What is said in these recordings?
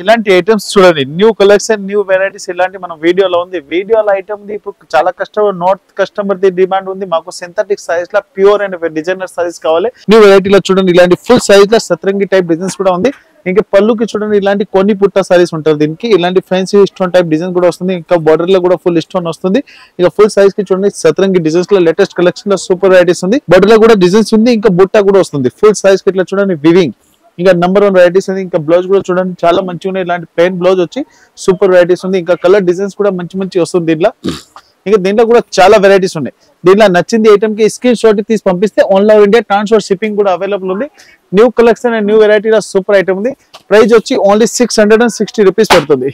ఇలాంటి ఐటమ్స్ చూడండి, new collection, new varieties. ఇలాంటి మనం వీడియోలో ఉంది. వీడియోలో ఐటమ్ ది ఇప్పుడు చాలా కస్టమర్ ది డిమాండ్ ఉంది. మాకు synthetic size law pure and designer size కావాలి. న్యూ వెరైటీలో చూడండి, ఇలాంటి ఫుల్ సైజ్ లా సత్రంగి టైప్ డిజైన్స్ కూడా ఉంది. ఇంకా పళ్ళుకి చూడండి ఇలాంటి కొన్ని పుట్ట సారీస్ ఉంటుంది. దీనికి ఇలాంటి ఫ్యాన్సీ స్టోన్ టైప్ డిజైన్ కూడా వస్తుంది. ఇంకా బార్డర్ లో కూడా ఫుల్ స్టోన్ వస్తుంది. ఇక ఫుల్ సైజ్ కి చూడండి సత్రంగి డిజైన్స్ లో లేటెస్ట్ కలెక్షన్ లో సూపర్ వెరైటీస్ ఉంది. బార్డర్ లో కూడా డిజైన్స్ ఉంది. ఇంకా బుట్ట కూడా వస్తుంది. ఫుల్ సైజ్ కి ఇట్లా చూడండి వివింగ్. ఇంకా నంబర్ 1 వెరైటీస్ ఉంది. ఇంకా బ్లౌజ్ కూడా చూడండి చాలా మంచిగా ఉన్నాయి. ఇలాంటి ప్లెయిన్ బ్లౌజ్ వచ్చి సూపర్ వెరైటీస్ ఉంది. ఇంకా కలర్ డిజైన్స్ కూడా మంచి వస్తుంది దీంట్లో. ఇంకా దీంట్లో కూడా చాలా వెరైటీస్ ఉన్నాయి. దీంట్లో నచ్చింది ఐటమ్ కి స్క్రీన్ షాట్ తీసి పంపిస్తే all over India transport shipping కూడా అవైలబుల్ ఉంది. New collection and new variety super item ఉంది. ప్రైస్ వచ్చి ఓన్లీ 660 రూపీస్ పడుతుంది.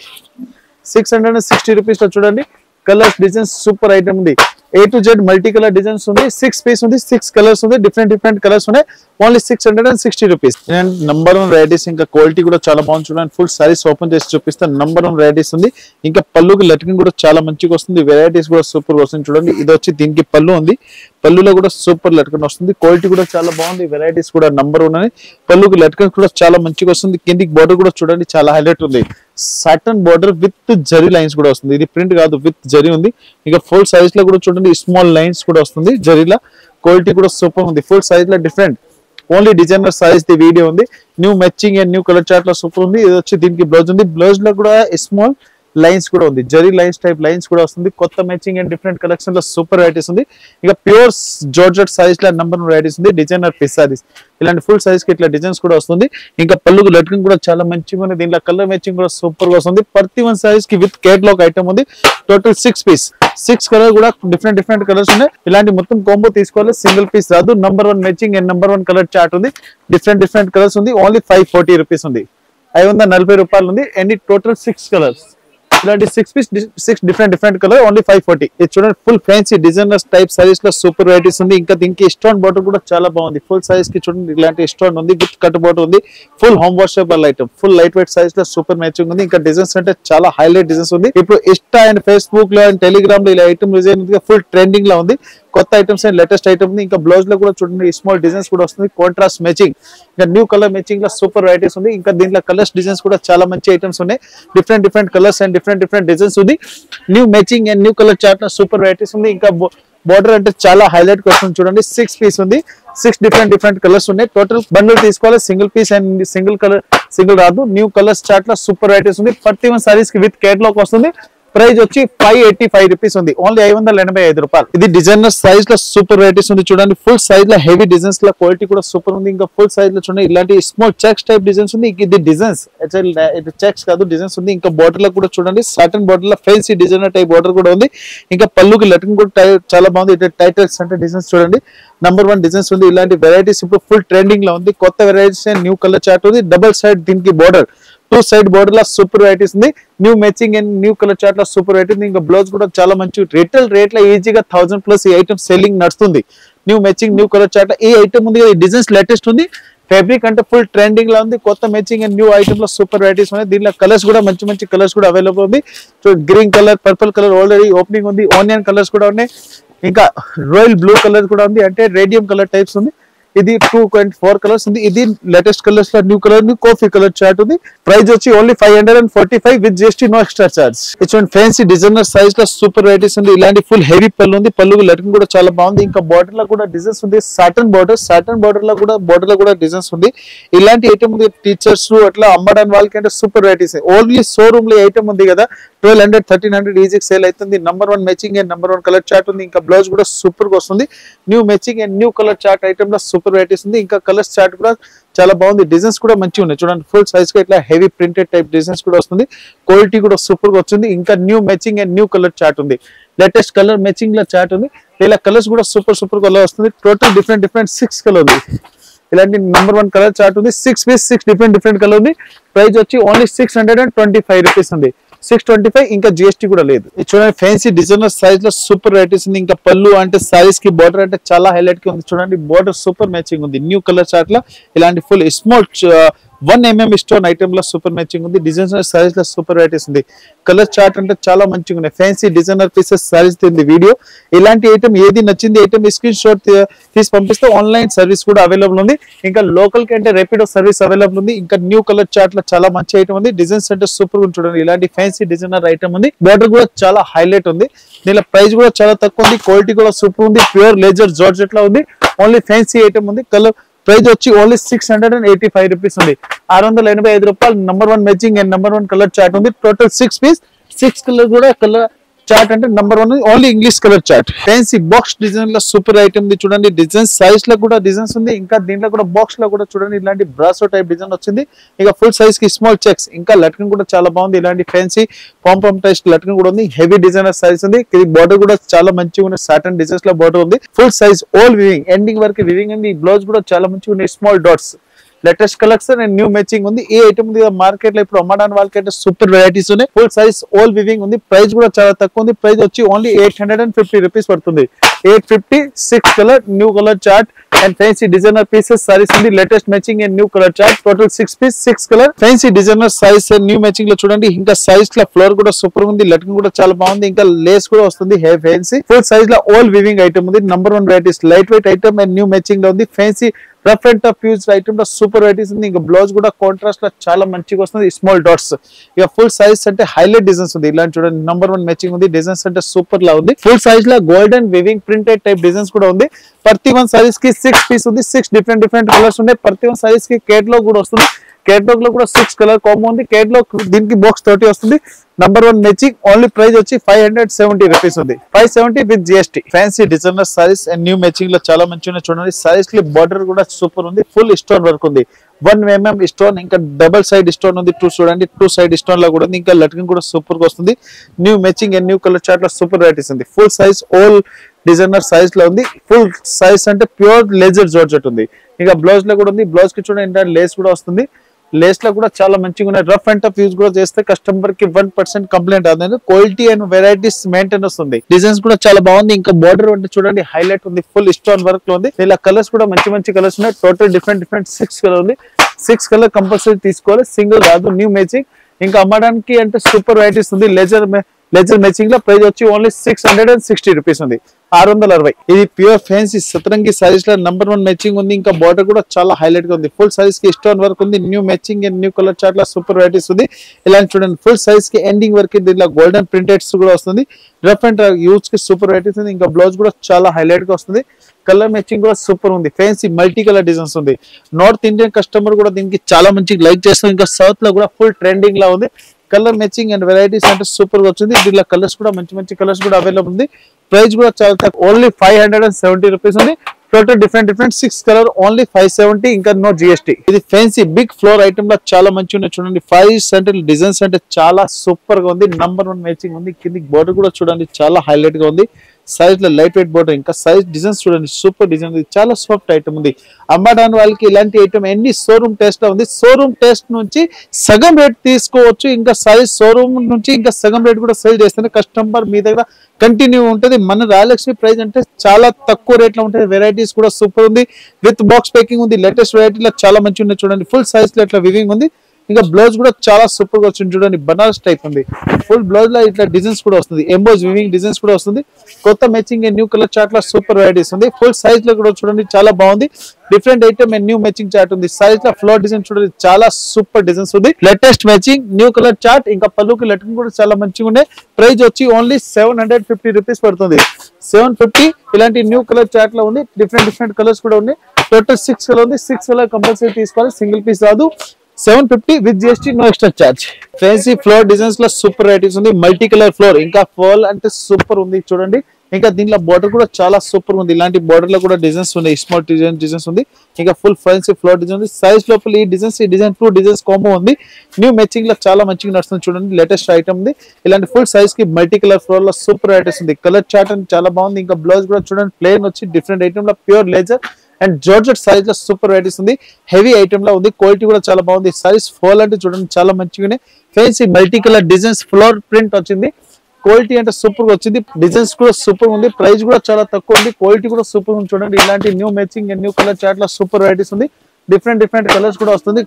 660 రూపీస్ లో చూడండి కలర్స్ డిజైన్స్ సూపర్ ఐటమ్ ఉంది. A to Z multi colour designs ఉంది. 6 పీస్ ఉంది. 6 కలర్స్ ఉంది. డిఫరెంట్ కలర్స్ ఉన్నాయి. Only 660 rupees. And number 1 varieties. ఇంకా క్వాలిటీ కూడా చాలా బాగుంది. చూడండి ఫుల్ సారీస్ ఓపెన్ చేసి చూపిస్తాను. నంబర్ 1 వెరైటీస్ ఉంది. ఇంకా పళ్ళుకి లటికింగ్ కూడా చాలా మంచిగా వస్తుంది. వెరైటీస్ కూడా సూపర్ వస్తుంది. చూడండి ఇది వచ్చి దీనికి పళ్ళు ఉంది. పళ్ళులో కూడా సూపర్ లటికన్ వస్తుంది. క్వాలిటీ కూడా చాలా బాగుంది. వెరైటీస్ కూడా నంబర్ 1 అని. పళ్ళుకి లటికన్ కూడా చాలా మంచిగా వస్తుంది. కిందికి బార్డర్ కూడా చూడండి చాలా హైలైట్ ఉంది. Satan border with zari lines కూడా వస్తుంది. ఇది ప్రింట్ కాదు, విత్ జరీ ఉంది. ఇంకా ఫుల్ సైజ్ లో కూడా చూడండి స్మాల్ లైన్స్ కూడా వస్తుంది జరీలా. క్వాలిటీ కూడా సూపర్ ఉంది. ఫుల్ సైజ్ లో డిఫరెంట్ ఓన్లీ డిజైనర్ సైజ్ ది వీడియో ఉంది. New matching and new colour chart లో సూపర్ ఉంది. ఇది వచ్చి దీనికి బ్లౌజ్ ఉంది. బ్లౌజ్ లో కూడా స్మాల్ లైన్స్ కూడా ఉంది. జరీ లైన్స్ టైప్ లైన్స్ కూడా వస్తుంది. కొత్త మ్యాచింగ్ అండ్ డిఫరెంట్ కలెక్షన్ లో సూపర్ వెరైటీస్ ఉంది. ఇక ప్యూర్ జార్జెట్ సైజ్ లో నంబర్ 1 వెరైటీస్ ఉంది. డిజైనర్ పీస్ సారీస్ ఇలాంటి ఫుల్ సైజ్ కి ఇట్లా డిజైన్స్ కూడా వస్తుంది. ఇంకా పళ్ళుకు లట్కింగ్ కూడా చాలా మంచిగా ఉంది. దీంట్లో కలర్ మ్యాచింగ్ కూడా సూపర్ గా వస్తుంది. ప్రతి 1 సైజ్ కి విత్ కేటలాగ్ ఐటమ్ ఉంది. Total 6 piece. 6 కలర్ కూడా డిఫరెంట్ కలర్స్ ఉన్నాయి. ఇలాంటి మొత్తం కాంబో తీసుకోవాలి, సింగిల్ పీస్ రాదు. Number 1 matching and number 1 colour chart ఉంది. డిఫరెంట్ కలర్స్ ఉంది. ఓన్లీ 540 రూపీస్ ఉంది. 540 రూపాయలు ఉంది. And total 6 colours. ఇలాంటి 6 పీస్ 6 డిఫరెంట్ కలర్ ఓన్లీ 540. ఇది చూడండి full fancy designers type saris లో సూపర్ వెరైటీస్ ఉంది. ఇంకా దీనికి స్టోన్ బార్డర్ కూడా చాలా బాగుంది. ఫుల్ సైజ్ కి చూడండి ఇలాంటి స్టోన్ ఉంది. విత్ కట్ బార్డర్ ఉంది. Full home washable item. Full light weight size లో సూపర్ మ్యాచింగ్ ఉంది. ఇంకా డిజైన్స్ అంటే చాలా హైలైట్ డిజైన్స్ ఉంది. ఇప్పుడు ఇన్స్టా అండ్ ఫేస్బుక్ లో అండ్ టెలిగ్రామ్ లో ఇలా ఐటమ్ డిజైన్ ఫుల్ ట్రెండింగ్ లో ఉంది. కొత్త ఐటమ్స్ అండ్ లేటెస్ట్ ఐటమ్ ఉంది. ఇంకా బ్లౌజ్ లో కూడా చూడండి స్మాల్ డిజైన్స్ కూడా వస్తుంది. Contrast matching. ఇంకా న్యూ కలర్ మ్యాచింగ్ లో సూపర్ వెరైటీస్ ఉంది. ఇంకా దీంట్లో కలర్స్ డిజైన్స్ కూడా చాలా మంచి ఐటమ్స్ ఉన్నాయి. Different colours and different designs ఉంది. New matching and new colour chart లో సూపర్ వెరైటీస్ ఉంది. ఇంకా బార్డర్ అంటే చాలా హైలైట్ వస్తుంది. చూడండి 6 పీస్ ఉంది. 6 డిఫరెంట్ కలర్స్ ఉన్నాయి. టోటల్ బండిల్ తీసుకోవాలి. సింగిల్ పీస్ అండ్ సింగిల్ రాదు. న్యూ కలర్స్ చార్ట్ లో సూపర్ వెరైటీస్ ఉంది. 31 సారీస్ కి విత్ కేటలాగ్ వస్తుంది. ప్రైస్ వచ్చి 585 రూపీస్ ఉంది. ఓన్లీ 585 రూపాయలు. ఇది డిజైనర్ సైజ్ లో సూపర్ వెరైటీస్ ఉంది. చూడండి ఫుల్ సైజ్ లో హెవీ డిజైన్స్ లో క్వాలిటీ కూడా సూపర్ ఉంది. ఇంకా ఫుల్ సైజ్ లో చూడండి ఇలాంటి స్మాల్ చెక్స్ టైప్ డిజైన్స్ ఉంది. ఇది డిజైన్స్ ఇది చెక్స్ కాదు, డిజైన్స్ ఉంది. ఇంకా బార్డర్ లో కూడా చూడండి సాటన్ బార్డర్ లో ఫ్యాన్సీ డిజైనర్ టైప్ బార్డర్ కూడా ఉంది. ఇంకా పళ్ళుకి లటింగ్ కూడా చాలా బాగుంది. ఇటు టైటిల్స్ అంటే డిజైన్స్ చూడండి నంబర్ 1 డిజైన్స్ ఉంది. ఇలాంటి వెరైటీస్ ఇప్పుడు ఫుల్ ట్రెండింగ్ లో ఉంది. కొత్త వెరైటీస్ న్యూ కలర్ చార్ట్ ఉంది. డబుల్ సైడ్ దీనికి బార్డర్ 2 సైడ్ బార్డర్ లో సూపర్ వెరైటీస్ ఉంది. New matching and new colour chart లో సూపర్ వెరైటీ ఉంది. ఇంకా బ్లౌజ్ కూడా చాలా మంచి రిటైల్ రేట్ లో ఈజీగా 1000+ ఈ ఐటమ్ సెల్లింగ్ నడుస్తుంది. New matching new colour chart ఈ ఐటమ్ ఉంది. ఈ డిజైన్స్ లేటెస్ట్ ఉంది. ఫ్యాబ్రిక్ అంటే ఫుల్ ట్రెండింగ్ లో ఉంది. కొత్త మ్యాచింగ్ అండ్ న్యూ ఐటమ్ లో సూపర్ వెరైటీస్ ఉన్నాయి. దీనిలో కలర్స్ కూడా మంచి కలర్స్ కూడా అవైలబుల్ ఉంది. So green colour, purple colour already opening ఉంది. ఆనియన్ కలర్స్ కూడా ఉన్నాయి. ఇంకా రాయల్ బ్లూ కలర్ కూడా ఉంది. అంటే రేడియం కలర్ టైప్స్ ఉంది. ఇది 2.4 కలర్స్ ఉంది. ఇది లేటెస్ట్ కలర్స్ లో new colour coffee colour chart ఉంది. ప్రైస్ వచ్చి only 545 with GST no extra charge. ఇటువంటి ఫ్యాన్సీ డిజైనర్ సైజ్ లో సూపర్ వెరైటీస్ ఉంది. ఇలాంటి ఫుల్ హెవీ పళ్ళు ఉంది. పళ్ళు లటింగ్ కూడా చాలా బాగుంది. ఇంకా బార్డర్ లో కూడా డిజైన్స్ ఉంది. సాటన్ బార్డర్ లో కూడా డిజైన్స్ ఉంది. ఇలాంటి ఐటమ్ ఉంది. టీచర్స్ అట్లా అమ్మడానికి వాళ్ళకి అంటే సూపర్ వెరైటీస్. ఓన్లీ షోరూమ్ లో ఐటమ్ ఉంది కదా 1200 1300 ఈజీ సేల్ అవుతుంది. Number 1 matching and number 1 colour chart ఉంది. ఇంకా బ్లౌజ్ కూడా సూపర్ గా వస్తుంది. New matching and new colour chart item లో సూపర్ వెరైటీస్ ఉంది. ఇంకా కలర్స్ చార్ట్ కూడా చాలా బాగుంది. డిజైన్స్ కూడా మంచిగా ఉన్నాయి. చూడండి ఫుల్ సైజ్ గా ఇట్లా హెవీ ప్రింటెడ్ టైప్ డిజైన్స్ కూడా వస్తుంది. క్వాలిటీ కూడా సూపర్ గా వచ్చింది. ఇంకా new matching and new colour chart ఉంది. లేటెస్ట్ కలర్ మ్యాచింగ్ లో చార్ట్ ఉంది. ఇలా కలర్స్ కూడా సూపర్ కలర్ వస్తుంది. టోటల్ డిఫరెంట్ 6 కలర్ ఉంది. ఇలాంటి నంబర్ 1 కలర్ చార్ట్ ఉంది. 6 పీస్ 6 డిఫరెంట్ కలర్ ఉంది. ప్రైస్ వచ్చి ఓన్లీ 625 రూపీస్ ఉంది. 625 ఇంకా GST కూడా లేదు. చూడండి ఫ్యాన్సీ డిజైనర్ సైజ్ లో సూపర్ వెరైటీస్ ఉంది. ఇంకా పళ్ళు అంటే సారీస్ కి బార్డర్ అంటే చాలా హైలైట్ గా ఉంది. చూడండి బార్డర్ సూపర్ మ్యాచింగ్ ఉంది. న్యూ కలర్ చార్ట్ లో ఇలాంటి full small 1 mm stone item లో సూపర్ మ్యాచింగ్ ఉంది. డిజైనర్ సారీస్ లో సూపర్ వెరైటీస్ ఉంది. కలర్ చార్ట్ అంటే చాలా మంచిగా ఉన్నాయి. ఫ్యాన్సీ డిజైనర్ పీసెస్ సారీస్ ఉంది వీడియో. ఇలాంటి ఐటమ్ ఏది నచ్చింది ఐటమ్ స్క్రీన్ షాట్ తీసి పంపిస్తే ఆన్లైన్ సర్వీస్ కూడా అవైలబుల్ ఉంది. ఇంకా లోకల్ కి అంటే రేపిడో సర్వీస్ అవైలబుల్ ఉంది. ఇంకా న్యూ కలర్ చార్ట్ లో చాలా మంచి ఐటమ్ ఉంది. డిజైన్స్ అంటే సూపర్ గా చూడండి. ఇలాంటి ఫ్యాన్సీ డిజైనర్ ఐటమ్ ఉంది. బార్డర్ కూడా చాలా హైలైట్ ఉంది. దీని ప్రైస్ కూడా చాలా తక్కువ ఉంది. క్వాలిటీ కూడా సూపర్ ఉంది. ప్యూర్ లేజర్ జార్జెట్ లో ఉంది. ఓన్లీ ఫ్యాన్సీ ఐటమ్ ఉంది. కలర్ ప్రైస్ వచ్చి ఓన్లీ 685 రూపీస్ ఉంది. 685 రూపాయలు. Number 1 matching and number 1 colour chart ఉంది. Total 6 piece. 6 కలర్ కూడా కలర్ చార్ట్ అంటే number 1 only English colour chart. Fancy box design లో సూపర్ ఐటమ్ ఉంది చూడండి. డిజైన్ సైజ్ లో కూడా డిజైన్స్ ఉంది. ఇంకా దీంట్లో కూడా బాక్స్ లో కూడా చూడండి ఇలాంటి బ్రాసో టైప్ డిజైన్ వచ్చింది. ఇక ఫుల్ సైజ్ కి స్మాల్ చెక్స్. ఇంకా లట్కన్ కూడా చాలా బాగుంది. ఇలాంటి ఫ్యాన్సీ పాంపమ్ టైప్ లట్కన్ కూడా ఉంది. హెవీ డిజైనర్ సైజ్ ఉంది. ఇది బార్డర్ కూడా చాలా మంచిగా ఉంది. సాటన్ డిజైన్స్ లో బార్డర్ ఉంది. Full size all weaving ending వరకు వివింగ్ ఉంది. బ్లౌజ్ కూడా చాలా మంచిగా ఉంది. Small dots latest collection and new matching ఉంది. ఈ ఐటమ్ ఉంది మార్కెట్ లో ఇప్పుడు అమ్మడానికి వాళ్ళకి సూపర్ వెరైటీస్ ఉన్నాయి. ఫుల్ సైజ్ ఆల్ వివింగ్ ఉంది. ప్రైస్ కూడా చాలా తక్కువ ఉంది. ప్రైస్ వచ్చి ఓన్లీ 850 రూపీస్ పడుతుంది. 850. 6 colour new colour chart and fancy designer pieces saris ఉంది. Latest matching and new colour chart. Total 6 piece 6 colour fancy designer size and new matching లో చూడండి. ఇంకా సైజ్ లో ఫ్లోర్ కూడా సూపర్ ఉంది. లట్కన్ కూడా చాలా బాగుంది. ఇంకా లేస్ కూడా వస్తుంది. ఫ్యాన్సీ ఫుల్ సైజ్ లో ఆల్ వివింగ్ ఐటమ్ ఉంది. Number 1 varieties light weight item and new matching లో ఉంది. Fancy rough and tough use item లో సూపర్ వెరైటీస్ ఉంది. ఇంకా బ్లౌజ్ కూడా కాంట్రాస్ట్ లో చాలా మంచిగా వస్తుంది. Small dots. ఇక ఫుల్ సైజ్ అంటే హైలైట్ డిజైన్స్ ఉంది. ఇలాంటి చూడండి నంబర్ 1 మ్యాచింగ్ ఉంది. డిజైన్స్ అంటే సూపర్ లా ఉంది. ఫుల్ సైజ్ లో golden weaving printed type designs కూడా ఉంది. ప్రతి 1 సారీస్ కి 6 పీస్ ఉంది. 6 డిఫరెంట్ కలర్స్ ఉన్నాయి. ప్రతి 1 సారీస్ కి కేటలాగ్ కూడా వస్తుంది. కేటలాగ్ లో కూడా 6 కలర్ కాంబో ఉంది. కేటలాగ్ దీనికి బాక్స్ 30 వస్తుంది. నంబర్ 1 మ్యాచింగ్ ఓన్లీ ప్రైస్ వచ్చి 570 రూపీస్ ఉంది. 570 with GST. Fancy designer saris and new matching లో చాలా మంచిగా చూడండి. సారీస్ కి బార్డర్ కూడా సూపర్ ఉంది. ఫుల్ స్టోన్ వర్క్ ఉంది. 1 mm స్టోన్. ఇంకా డబల్ సైడ్ స్టోన్ ఉంది. 2 చూడండి 2 సైడ్ స్టోన్ లా కూడా ఉంది. ఇంకా లట్కన్ కూడా సూపర్ గా వస్తుంది. New matching and new colour chart లో సూపర్ వెరైటీస్ ఉంది. Full size all designer size లో ఉంది. ఫుల్ సైజ్ అంటే ప్యూర్ లేజర్ జార్జెట్ ఉంది. ఇంకా బ్లౌజ్ లో కూడా ఉంది. బ్లౌజ్ కి చూడండి లేస్ కూడా వస్తుంది. లేస్ లో కూడా చాలా మంచిగా ఉన్నాయి. రఫ్ అండ్ టఫ్ యూజ్ కూడా చేస్తే కస్టమర్ కి 1% కంప్లైంట్ అవుతుంది. క్వాలిటీ అండ్ వెరైటీస్ మెయింటైన్ వస్తుంది. డిజైన్స్ కూడా చాలా బాగుంది. ఇంకా బార్డర్ అంటే చూడండి హైలైట్ ఉంది. ఫుల్ స్టోన్ వర్క్ లో ఉంది. ఇలా కలర్స్ కూడా మంచి కలర్స్ ఉన్నాయి. టోటల్ డిఫరెంట్ 6 కలర్ ఉంది. 6 కలర్ కంపల్సరీ తీసుకోవాలి. సింగిల్ రాదు. New matching. ఇంకా అమ్మడానికి అంటే సూపర్ వెరైటీస్ ఉంది. లెజర్ మ్యాచింగ్ లో ప్రైస్ వచ్చి ఓన్లీ 660 రూపీస్ ఉంది. 660. ఇది ప్యూర్ ఫ్యాన్సీ సతరంగి సారీస్ లో నంబర్ 1 మ్యాచింగ్ ఉంది. ఇంకా బార్డర్ కూడా చాలా హైలైట్ గా ఉంది. ఫుల్ సైజ్ కి స్టోన్ వర్క్ ఉంది. New matching and new colour chart లో సూపర్ వెరైటీస్ ఉంది. ఇలాంటి చూడండి ఫుల్ సైజ్ కి ఎండింగ్ వరకు దీనిలో గోల్డెన్ ప్రింటెడ్స్ కూడా వస్తుంది. రఫ్ అండ్ యూజ్ కి సూపర్ వెరైటీస్ ఉంది. ఇంకా బ్లౌజ్ కూడా చాలా హైలైట్ గా వస్తుంది. కలర్ మ్యాచింగ్ కూడా సూపర్ ఉంది. ఫ్యాన్సీ మల్టీ కలర్ డిజైన్స్ ఉంది. నార్త్ ఇండియన్ కస్టమర్ కూడా దీనికి చాలా మంచి లైక్ చేస్తారు. ఇంకా సౌత్ లో కూడా ఫుల్ ట్రెండింగ్ లా ఉంది. కలర్ మ్యాచింగ్ అండ్ వెరైటీస్ అంటే సూపర్ గా వచ్చింది. దీనిలో కలర్స్ కూడా మంచి కలర్స్ కూడా అవైలబుల్ ఉంది. ప్రైస్ కూడా చాలా తక్కువ. ఓన్లీ 570 రూపీస్ ఉంది. Total different 6 colour only 570. ఇంకా నో జిఎస్టీ. ఇది ఫ్యాన్సీ బిగ్ ఫ్లోర్ ఐటమ్ లో చాలా మంచి ఉన్నాయి చూడండి. 5 డిజైన్స్ అంటే చాలా సూపర్ గా ఉంది. నంబర్ 1 మ్యాచింగ్ ఉంది. కింది బోర్డర్ కూడా చూడండి చాలా హైలైట్ గా ఉంది. సైజ్ లో లైట్ వెయిట్ బోర్డర్. ఇంకా సైజ్ డిజైన్స్ చూడండి సూపర్ డిజైన్ ఉంది. చాలా సాఫ్ట్ ఐటమ్ ఉంది. అమ్మడానికి వాళ్ళకి ఇలాంటి ఐటమ్ ఎన్ని షోరూమ్ టెస్ట్ లో ఉంది. షోరూమ్ టెస్ట్ నుంచి సగం రేట్ తీసుకోవచ్చు. ఇంకా సైజ్ షోరూమ్ నుంచి ఇంకా సగం రేట్ కూడా సేల్ చేస్తేనే కస్టమర్ మీ దగ్గర కంటిన్యూ ఉంటుంది. మన రాయలక్ష్మి ప్రైస్ అంటే చాలా తక్కువ రేట్ లో ఉంటుంది. వెరైటీస్ కూడా సూపర్ ఉంది. విత్ బాక్స్ ప్యాకింగ్ ఉంది. లేటెస్ట్ వెరైటీలో చాలా మంచి ఉన్నాయి చూడండి. ఫుల్ సైజ్ లో ఇట్లా వివింగ్ ఉంది. ఇంకా బ్లౌజ్ కూడా చాలా సూపర్ గా వచ్చింది చూడండి. బనారస్ టైప్ ఉంది. ఫుల్ బ్లౌజ్ లో ఇట్లా డిజైన్స్ కూడా వస్తుంది. ఎంబోజ్ వివింగ్ డిజైన్స్ కూడా వస్తుంది. కొత్త matching and new colour chart లో సూపర్ వెరైటీస్ ఉంది. ఫుల్ సైజ్ లో కూడా చూడండి చాలా బాగుంది. Different item and new matching chart ఉంది. సైజ్ లో ఫ్లోర్ డిజైన్ చూడండి చాలా సూపర్ డిజైన్స్ ఉంది. Latest matching new colour chart. ఇంకా పళ్ళుకి లట్కన్ కూడా చాలా మంచిగా ఉన్నాయి. ప్రైస్ వచ్చి ఓన్లీ 750 రూపీస్ పడుతుంది. 750. ఇలాంటి న్యూ కలర్ చార్ట్ లో ఉంది. డిఫరెంట్ కలర్స్ కూడా ఉన్నాయి. టోటల్ 6 కలర్ ఉంది. 6 కలర్ కంపల్సరీ తీసుకోవాలి. సింగిల్ పీస్ రాదు. 750 with GST no extra charge. Fancy floor designs లో సూపర్ వెరైటీస్ ఉంది. Multi colour floor. ఇంకా ఫోల్ అంటే సూపర్ ఉంది చూడండి. ఇంకా దీనిలో బార్డర్ కూడా చాలా సూపర్ ఉంది. ఇలాంటి బార్డర్ లో కూడా డిజైన్స్ ఉన్నాయి. స్మాల్ డిజైన్స్ ఉంది. ఇంకా ఫుల్ ఫ్యాన్సీ ఫ్లోర్ డిజైన్ ఉంది. సైజ్ లోపల ఈ డిజైన్ 2 డిజైన్స్ కాంబో ఉంది. న్యూ మ్యాచింగ్ లో చాలా మంచిగా నడుస్తుంది చూడండి. లేటెస్ట్ ఐటమ్ ఉంది. ఇలాంటి ఫుల్ సైజ్ కి మల్టీ కలర్ ఫ్లోర్ లో సూపర్ వెరైటీస్ ఉంది. కలర్ చార్ట్ అని చాలా బాగుంది. ఇంకా బ్లౌజ్ కూడా చూడండి ప్లేన్ వచ్చి డిఫరెంట్ ఐటమ్ లో pure laser and georgette size లో సూపర్ వెరైటీస్ ఉంది. హెవీ ఐటమ్ లో ఉంది. క్వాలిటీ కూడా చాలా బాగుంది. సైజ్ ఫోల్ అంటే చూడండి చాలా మంచిగానే fancy multi colour designs floor print వచ్చింది. క్వాలిటీ అంటే సూపర్ గా వచ్చింది. డిజైన్స్ కూడా సూపర్ ఉంది. ప్రైస్ కూడా చాలా తక్కువ ఉంది. క్వాలిటీ కూడా సూపర్ ఉంది చూడండి. ఇలాంటి new matching and new colour chart లో సూపర్ వెరైటీస్ ఉంది. డిఫరెంట్ డిఫరెంట్ కలర్స్ కూడా వస్తుంది.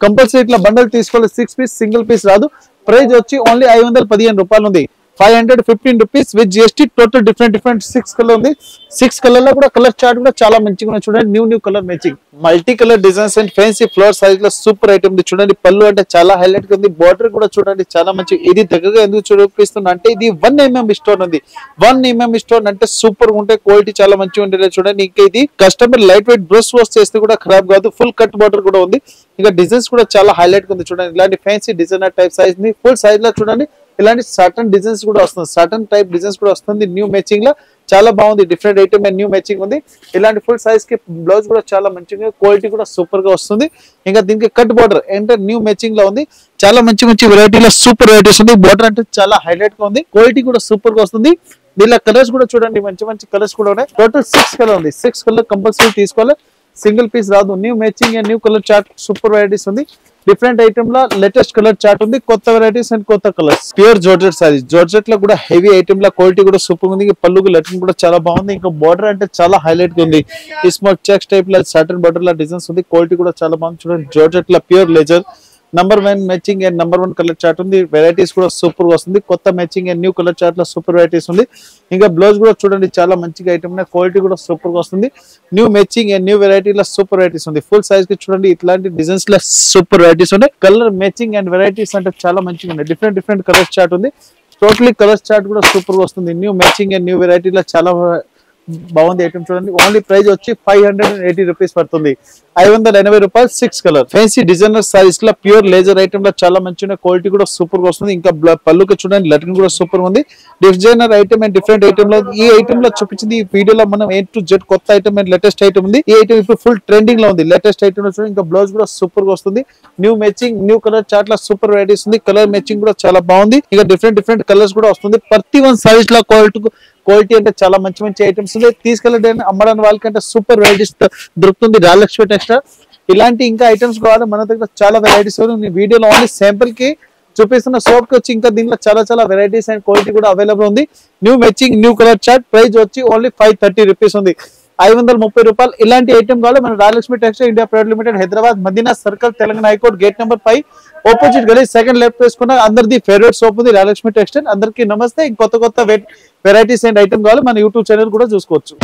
కంపల్సరీ ఇట్లా బండల్ తీసుకోవాలి, 6 పీస్ సింగిల్ పీస్ రాదు. ప్రైస్ వచ్చి ఓన్లీ 515 రూపాయలు ఉంది. 515 rupees with GST. Total different 6 colour ఉంది. 6 కలర్ లో కూడా కలర్ చార్ట్ కూడా చాలా మంచిగా ఉన్నాయి చూడండి. New colour matching, multi colour designs and fancy flower size లో సూపర్ ఐటమ్ ఉంది చూడండి. పళ్ళు అంటే చాలా హైలైట్ గా ఉంది. బార్డర్ కూడా చూడండి చాలా మంచి. ఇది దగ్గరగా ఎందుకు చూపిస్తున్నా అంటే ఇది 1 mm స్టోన్ ఉంది. 1 mm స్టోన్ అంటే సూపర్ ఉంటాయి, క్వాలిటీ చాలా మంచిగా ఉండేది చూడండి. ఇంకా ఇది customer light weight brush wash చేస్తే కూడా ఖరాబ్ కాదు. ఫుల్ కట్ బార్డర్ కూడా ఉంది. ఇంకా డిజైన్స్ కూడా చాలా హైలైట్ గా ఉంది చూడండి. ఇలాంటి ఫ్యాన్సీ డిజైనర్ టైప్ సైజ్ ని ఫుల్ సైజ్ లో చూడండి. ఇలాంటి సర్టన్ డిజైన్స్ కూడా వస్తుంది, సర్టన్ టైప్ డిజైన్స్ కూడా వస్తుంది. న్యూ మ్యాచింగ్ లో చాలా బాగుంది. Different item and new matching ఉంది. ఇలాంటి ఫుల్ సైజ్ కి బ్లౌజ్ కూడా చాలా మంచిగా, క్వాలిటీ కూడా సూపర్ గా వస్తుంది. ఇంకా దీనికి కట్ బార్డర్ అంటే న్యూ మ్యాచింగ్ లో ఉంది. చాలా మంచి వెరైటీలో సూపర్ వెరైటీస్ ఉంది. బార్డర్ అంటే చాలా హైలైట్ గా ఉంది. క్వాలిటీ కూడా సూపర్ గా వస్తుంది. దీనిలో కలర్స్ కూడా చూడండి, మంచి కలర్స్ కూడా ఉన్నాయి. టోటల్ 6 కలర్ ఉంది. 6 కలర్ కంపల్సరీ తీసుకోవాలి, సింగిల్ పీస్ రాదు. New matching and new colour chart super varieties ఉంది. డిఫరెంట్ ఐటమ్ లో లేటెస్ట్ కలర్ చార్ట్ ఉంది. కొత్త వెరైటీస్ అండ్ కొత్త colours. Pure georgette saris, georgette లో కూడా హెవీ ఐటమ్ లో క్వాలిటీ కూడా సూపర్ ఉంది. పళ్ళుకు లెటరింగ్ కూడా చాలా బాగుంది. ఇంకా బార్డర్ అంటే చాలా హైలైట్ గా ఉంది. స్మాల్ చెక్స్ టైప్ లో సర్టన్ బార్డర్ లో డిజైన్స్ ఉంది. క్వాలిటీ కూడా చాలా బాగుంది చూడండి. జార్జెట్ లో pure laser number 1 matching and number 1 colour chart ఉంది. వెరైటీస్ కూడా సూపర్ గా వస్తుంది. కొత్త matching and new colour chart లో సూపర్ వెరైటీస్ ఉంది. ఇంకా బ్లౌజ్ కూడా చూడండి చాలా మంచిగా ఐటమ్, క్వాలిటీ కూడా సూపర్ గా వస్తుంది. న్యూ మ్యాచింగ్ అండ్ న్యూ వెరైటీలో సూపర్ వెరైటీస్ ఉంది. ఫుల్ సైజ్ కి చూడండి ఇట్లాంటి డిజైన్స్ లో సూపర్ వెరైటీస్ ఉన్నాయి. కలర్ మ్యాచింగ్ అండ్ వెరైటీస్ అంటే చాలా మంచిగా ఉన్నాయి. డిఫరెంట్ కలర్ చార్ట్ ఉంది. టోటలీ కలర్ చార్ట్ కూడా సూపర్ గా వస్తుంది. న్యూ మ్యాచింగ్ అండ్ న్యూ వెరైటీలో చాలా బాగుంది ఐటమ్ చూడండి. ఓన్లీ ప్రైస్ వచ్చి 580 రూపీస్ పడుతుంది. 580 రూపాయలు 6 కలర్. ఫ్యాన్సీ డిజైనర్ సారీస్ లో ప్యూర్ లేజర్ ఐటమ్ లో చాలా మంచి క్వాలిటీ కూడా సూపర్ గా వస్తుంది. ఇంకా పళ్ళుకి చూడండి లెటరింగ్ కూడా సూపర్ ఉంది. Designer item and different item లో ఈ ఐటమ్ లో చూపించింది ఈ వీడియోలో మనం A to Z కొత్త ఐటమ్ అండ్ లేటెస్ట్ ఐటమ్ ఉంది. ఈ ఐటమ్ ఇప్పుడు ఫుల్ ట్రెండింగ్ లో ఉంది. లేటెస్ట్ ఐటమ్ లో చూడండి. ఇంకా బ్లౌజ్ కూడా సూపర్ గా వస్తుంది. New matching new colour chart లో సూపర్ వెరైటీస్ ఉంది. కలర్ మ్యాచింగ్ కూడా చాలా బాగుంది. ఇంకా డిఫరెంట్ కలర్స్ కూడా వస్తుంది. ప్రతి 1 సారీస్ లో క్వాలిటీ అంటే చాలా మంచి ఐటమ్స్ ఉంది. తీసుకెళ్ళడానికి అమ్మడానికి వాళ్ళకంటే సూపర్ వెరైటీస్ దొరుకుతుంది రాయలక్ష్మి టెక్స్టైల్. ఇలాంటి ఇంకా ఐటమ్స్ కావాలి మన దగ్గర చాలా వెరైటీస్. వీడియోలో ఓన్లీ శాంపుల్ కి చూపిస్తున్న షాప్ కి వచ్చి ఇంకా దీంట్లో చాలా వెరైటీస్ అండ్ క్వాలిటీ కూడా అవైలబుల్ ఉంది. New matching new colour chart price వచ్చి ఓన్లీ 530 రూపీస్ ఉంది. 530 రూపాయలు. ఇలాంటి ఐటమ్ కావాలి మన Rayalakshmi textile India private limited, Hyderabad, Madina circle, Telangana high court, gate number 5 opposite గలీ, సెకండ్ లెఫ్ట్ వేసుకున్న అందరిది ఫేవరెట్ షాప్ ఉంది రాయలక్ష్మి టెక్స్టైల్. అందరికీ నమస్తే. కొత్త వెరైటీస్ అండ్ ఐటమ్ కావాలి మన యూట్యూబ్ ఛానల్ కూడా చూసుకోవచ్చు.